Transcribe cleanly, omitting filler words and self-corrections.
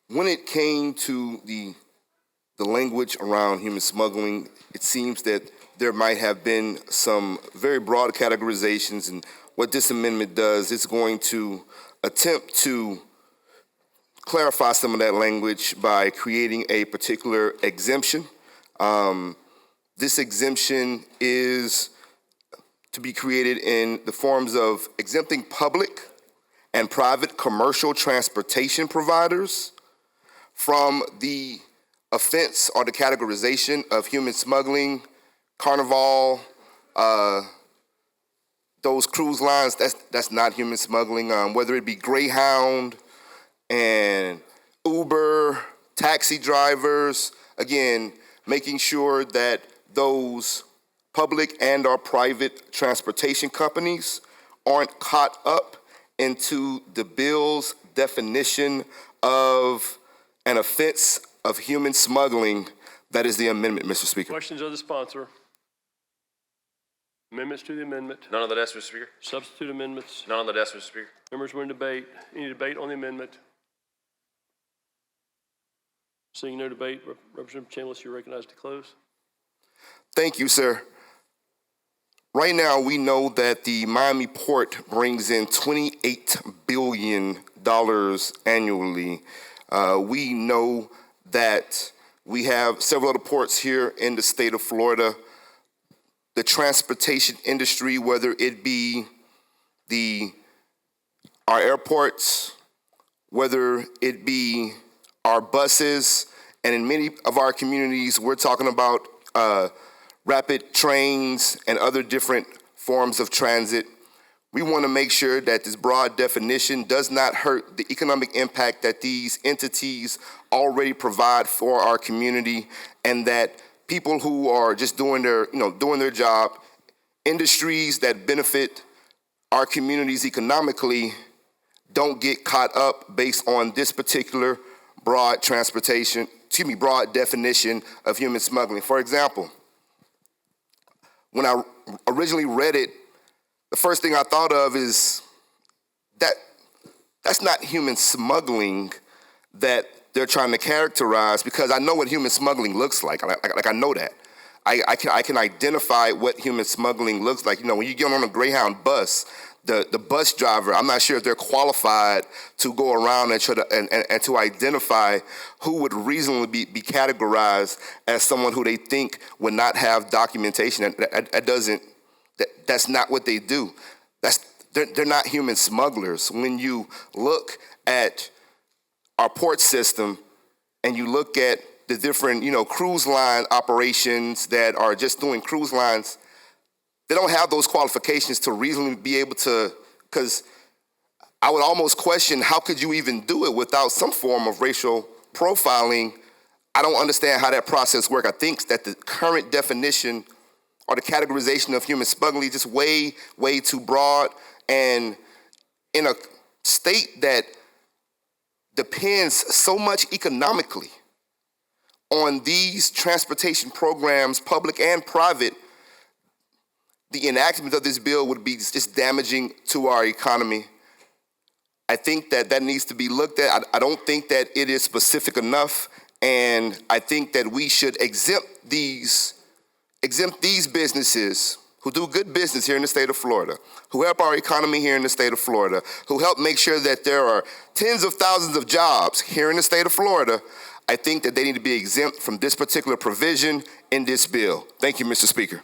When it came to the language around human smuggling, it seems that there might have been some very broad categorizations, and what this amendment does is going to attempt to clarify some of that language by creating a particular exemption. This exemption is to be created in the forms of exempting public and private commercial transportation providers from the offense or the categorization of human smuggling, Carnival, those cruise lines. That's not human smuggling. Whether it be Greyhound and Uber, taxi drivers, again, making sure that those public and or private transportation companies aren't caught up into the bill's definition of an offense of human smuggling. That is the amendment, Mr. Speaker. Questions of the sponsor? Amendments to the amendment? None on the desk, Mr. Speaker. Substitute amendments? None on the desk, Mr. Speaker. Members, we're in debate. Any debate on the amendment? Seeing no debate, Representative Chambliss, you're recognized to close. Thank you, sir. Right now, we know that the Miami Port brings in $28 billion annually. We know that we have several other ports here in the state of Florida. The transportation industry, whether it be our airports, whether it be our buses, and in many of our communities, we're talking about rapid trains and other different forms of transit. We want to make sure that this broad definition does not hurt the economic impact that these entities already provide for our community, and that people who are just doing their job, industries that benefit our communities economically, don't get caught up based on this particular broad definition of human smuggling. For example, when I originally read it, the first thing I thought of is that's not human smuggling that they're trying to characterize, because I know what human smuggling looks like. I know that. I can identify what human smuggling looks like. You know, when you get on a Greyhound bus, the bus driver, I'm not sure if they're qualified to go around and try to and to identify who would reasonably be categorized as someone who they think would not have documentation. That's not what they do. They're not human smugglers. When you look at our port system and you look at the different, cruise line operations that are just doing cruise lines, they don't have those qualifications to reasonably be able to, because I would almost question, how could you even do it without some form of racial profiling? I don't understand how that process works. I think that the current definition or the categorization of human smuggling is just way, way too broad. And in a state that depends so much economically on these transportation programs, public and private, the enactment of this bill would be just damaging to our economy. I think that needs to be looked at. I don't think that it is specific enough, and I think that we should exempt these businesses who do good business here in the state of Florida, who help our economy here in the state of Florida, who help make sure that there are tens of thousands of jobs here in the state of Florida. I think that they need to be exempt from this particular provision in this bill. Thank you, Mr. Speaker.